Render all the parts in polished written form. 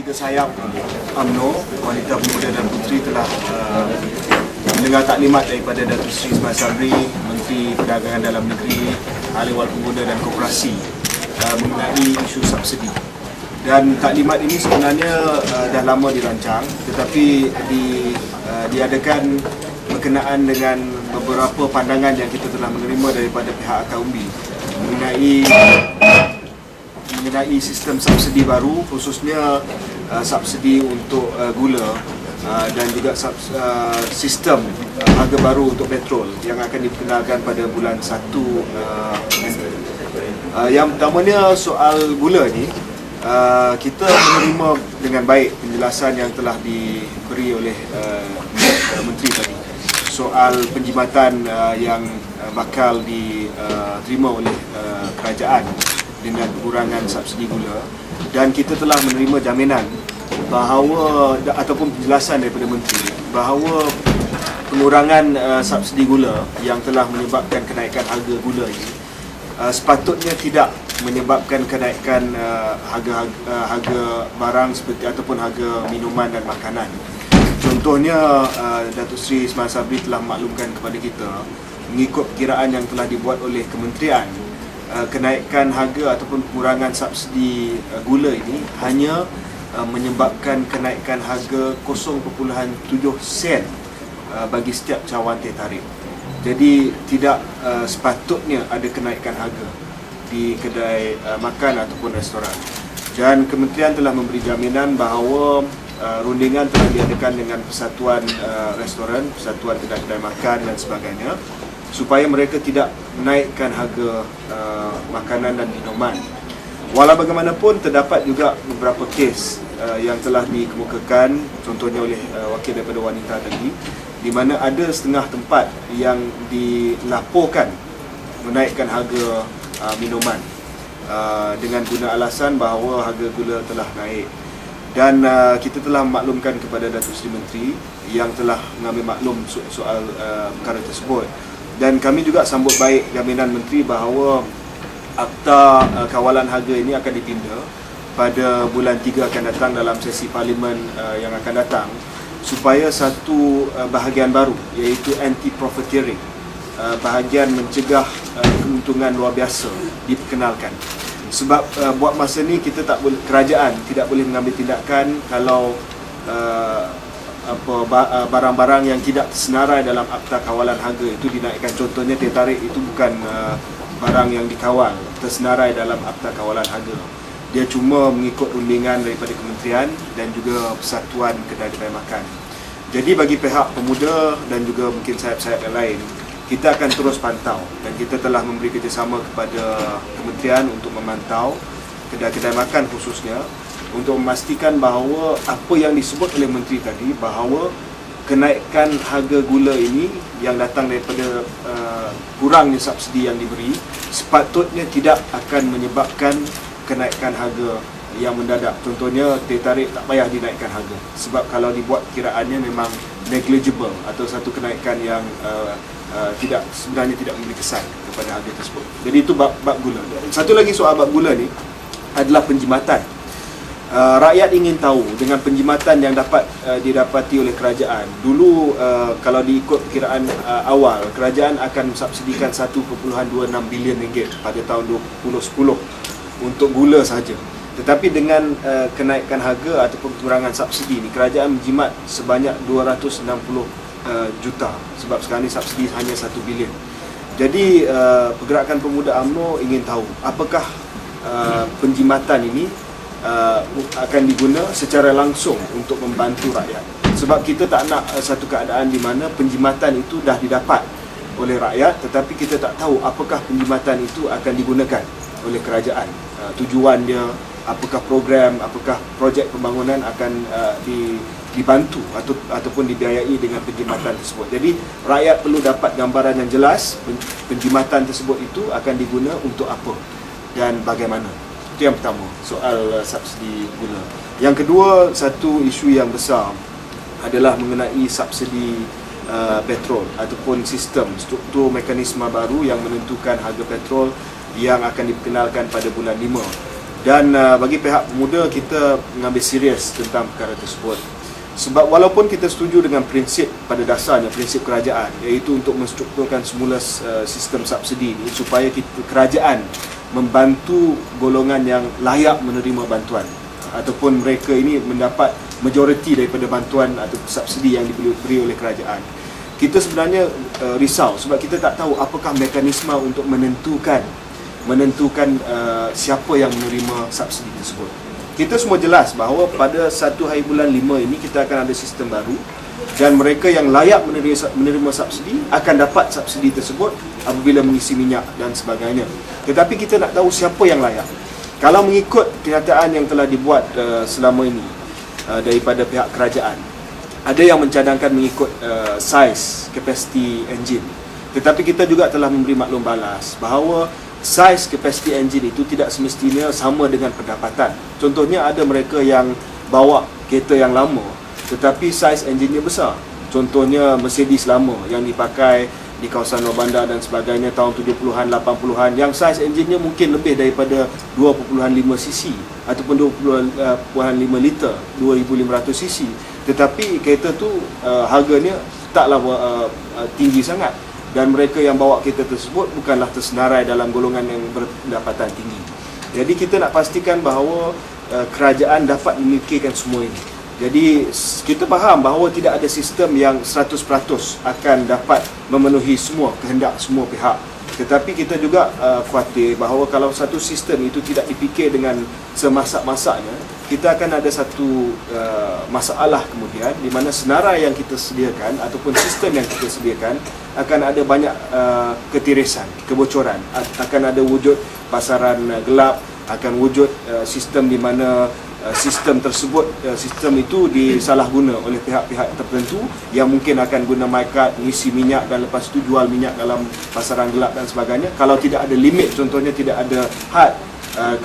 Tiga sayap UMNO, Wanita Pemuda dan Puteri telah mendengar taklimat daripada Datuk Seri Ismail Sabri, Menteri Perdagangan Dalam Negeri, Ahli Wal Pemuda dan Koperasi mengenai isu subsidi. Dan taklimat ini sebenarnya dah lama dirancang, tetapi diadakan berkenaan dengan beberapa pandangan yang kita telah menerima daripada pihak Akaumbi mengenai sistem subsidi baru, khususnya subsidi untuk gula dan juga sistem harga baru untuk petrol yang akan diperkenalkan pada bulan 1 nanti. Yang pertamanya soal gula ni, kita menerima dengan baik penjelasan yang telah diberi oleh Menteri tadi soal penjimatan yang bakal diterima oleh kerajaan dengan pengurangan subsidi gula, dan kita telah menerima jaminan bahawa ataupun penjelasan daripada Menteri bahawa pengurangan subsidi gula yang telah menyebabkan kenaikan harga gula ini sepatutnya tidak menyebabkan kenaikan harga barang seperti ataupun harga minuman dan makanan. Contohnya, Datuk Seri Ismail Sabri telah maklumkan kepada kita mengikut perkiraan yang telah dibuat oleh kementerian, kenaikan harga ataupun pengurangan subsidi gula ini hanya menyebabkan kenaikan harga 0.7 sen bagi setiap cawan teh tarik. Jadi tidak sepatutnya ada kenaikan harga di kedai makan ataupun restoran. Dan kementerian telah memberi jaminan bahawa rundingan telah diadakan dengan persatuan restoran, persatuan kedai-kedai makan dan sebagainya, supaya mereka tidak menaikkan harga makanan dan minuman. Walau bagaimanapun, terdapat juga beberapa kes yang telah dikemukakan, contohnya oleh wakil daripada wanita tadi, di mana ada setengah tempat yang dilaporkan menaikkan harga minuman dengan guna alasan bahawa harga gula telah naik. Dan kita telah maklumkan kepada Datuk Seri Menteri yang telah mengambil maklum soal perkara tersebut. Dan kami juga sambut baik jaminan Menteri bahawa Akta Kawalan Harga ini akan dipinda pada bulan 3 akan datang dalam sesi Parlimen yang akan datang, supaya satu bahagian baru, iaitu anti-profiteering, bahagian mencegah keuntungan luar biasa, diperkenalkan. Sebab buat masa ni kita kerajaan tidak boleh mengambil tindakan kalau barang-barang yang tidak tersenarai dalam Akta Kawalan Harga itu dinaikkan. Contohnya teh tarik itu bukan barang yang dikawal, tersenarai dalam Akta Kawalan Harga. Dia cuma mengikut rundingan daripada kementerian dan juga persatuan kedai-kedai makan. Jadi bagi pihak pemuda dan juga mungkin sayap-sayap yang lain, kita akan terus pantau, dan kita telah memberi kerjasama kepada kementerian untuk memantau kedai-kedai makan khususnya, untuk memastikan bahawa apa yang disebut oleh Menteri tadi, bahawa kenaikan harga gula ini yang datang daripada kurangnya subsidi yang diberi, sepatutnya tidak akan menyebabkan kenaikan harga yang mendadak. Contohnya teh tarik tak payah dinaikkan harga, sebab kalau dibuat kiraannya memang negligible atau satu kenaikan yang sebenarnya tidak memberi kesan kepada harga tersebut. Jadi itu bab gula. Satu lagi soal bab gula ni adalah penjimatan. Rakyat ingin tahu dengan penjimatan yang dapat didapati oleh kerajaan. Dulu kalau diikut perkiraan awal, kerajaan akan subsidikan 1.26 bilion ringgit pada tahun 2010 untuk gula sahaja. Tetapi dengan kenaikan harga ataupun pengurangan subsidi ni, kerajaan menjimat sebanyak 260 juta, sebab sekarang ni subsidi hanya 1 bilion. Jadi Pergerakan Pemuda UMNO ingin tahu apakah penjimatan ini akan diguna secara langsung untuk membantu rakyat. Sebab kita tak nak satu keadaan di mana penjimatan itu dah didapat oleh rakyat, tetapi kita tak tahu apakah penjimatan itu akan digunakan oleh kerajaan. Tujuan dia, apakah program, apakah projek pembangunan akan dibantu ataupun dibiayai dengan penjimatan tersebut. Jadi rakyat perlu dapat gambaran yang jelas penjimatan tersebut itu akan diguna untuk apa dan bagaimana. Itu yang pertama, soal subsidi gula. Yang kedua, satu isu yang besar adalah mengenai subsidi petrol ataupun sistem struktur mekanisme baru yang menentukan harga petrol yang akan diperkenalkan pada bulan 5. Dan bagi pihak pemuda, kita mengambil serius tentang perkara tersebut. Sebab walaupun kita setuju dengan prinsip pada dasarnya, prinsip kerajaan, iaitu untuk menstrukturkan semula sistem subsidi ini supaya kerajaan membantu golongan yang layak menerima bantuan, ataupun mereka ini mendapat majoriti daripada bantuan atau subsidi yang diberi oleh kerajaan. Kita sebenarnya risau sebab kita tak tahu apakah mekanisme untuk menentukan siapa yang menerima subsidi tersebut. Kita semua jelas bahawa pada 1 hari bulan 5 ini kita akan ada sistem baru, dan mereka yang layak menerima subsidi akan dapat subsidi tersebut apabila mengisi minyak dan sebagainya. Tetapi kita nak tahu siapa yang layak. Kalau mengikut kenyataan yang telah dibuat selama ini daripada pihak kerajaan, ada yang mencadangkan mengikut saiz capacity engine. Tetapi kita juga telah memberi maklum balas bahawa saiz capacity engine itu tidak semestinya sama dengan pendapatan. Contohnya ada mereka yang bawa kereta yang lama tetapi saiz enjinnya besar. Contohnya Mercedes lama yang dipakai di kawasan luar bandar dan sebagainya tahun 70-an, 80-an, yang saiz enjinnya mungkin lebih daripada 2.5 cc ataupun 2.5 liter, 2500 cc. Tetapi kereta tu harganya taklah tinggi sangat, dan mereka yang bawa kereta tersebut bukanlah tersenarai dalam golongan yang berpendapatan tinggi. Jadi kita nak pastikan bahawa kerajaan dapat memikirkan semua ini. Jadi kita faham bahawa tidak ada sistem yang 100% akan dapat memenuhi semua kehendak semua pihak. Tetapi kita juga khawatir bahawa kalau satu sistem itu tidak dipikir dengan semasak-masaknya, kita akan ada satu masalah kemudian di mana senarai yang kita sediakan ataupun sistem yang kita sediakan akan ada banyak ketirisan, kebocoran, akan ada wujud pasaran gelap, akan wujud sistem di mana sistem tersebut, sistem itu disalahguna oleh pihak-pihak tertentu yang mungkin akan guna market, ngisi minyak dan lepas itu jual minyak dalam pasaran gelap dan sebagainya. Kalau tidak ada limit, contohnya tidak ada had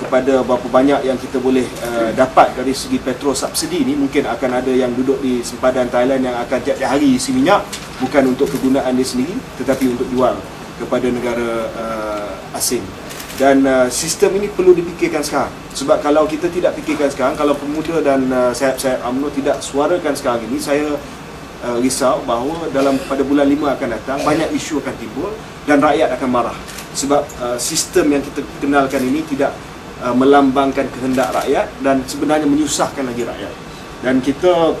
kepada berapa banyak yang kita boleh dapat dari segi petrol subsidi ini, mungkin akan ada yang duduk di sempadan Thailand yang akan tiap-tiap hari isi minyak bukan untuk kegunaan dia sendiri tetapi untuk jual kepada negara asing. Dan sistem ini perlu dipikirkan sekarang. Sebab kalau kita tidak fikirkan sekarang, kalau pemuda dan sayap-sayap UMNO tidak suarakan sekarang ini, saya risau bahawa pada bulan 5 akan datang banyak isu akan timbul dan rakyat akan marah. Sebab sistem yang kita kenalkan ini tidak melambangkan kehendak rakyat dan sebenarnya menyusahkan lagi rakyat. Dan kita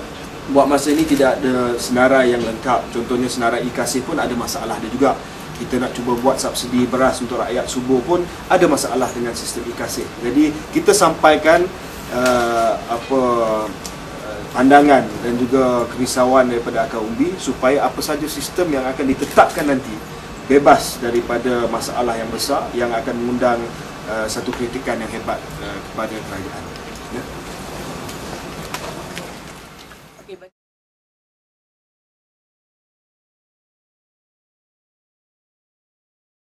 buat masa ini tidak ada senarai yang lengkap. Contohnya senarai IKASih pun ada masalah dia juga. Kita nak cuba buat subsidi beras untuk rakyat subur pun ada masalah dengan sistem IKASih. Jadi kita sampaikan pandangan dan juga kerisauan daripada akar umbi supaya apa saja sistem yang akan ditetapkan nanti bebas daripada masalah yang besar yang akan mengundang satu kritikan yang hebat kepada kerajaan. Ya.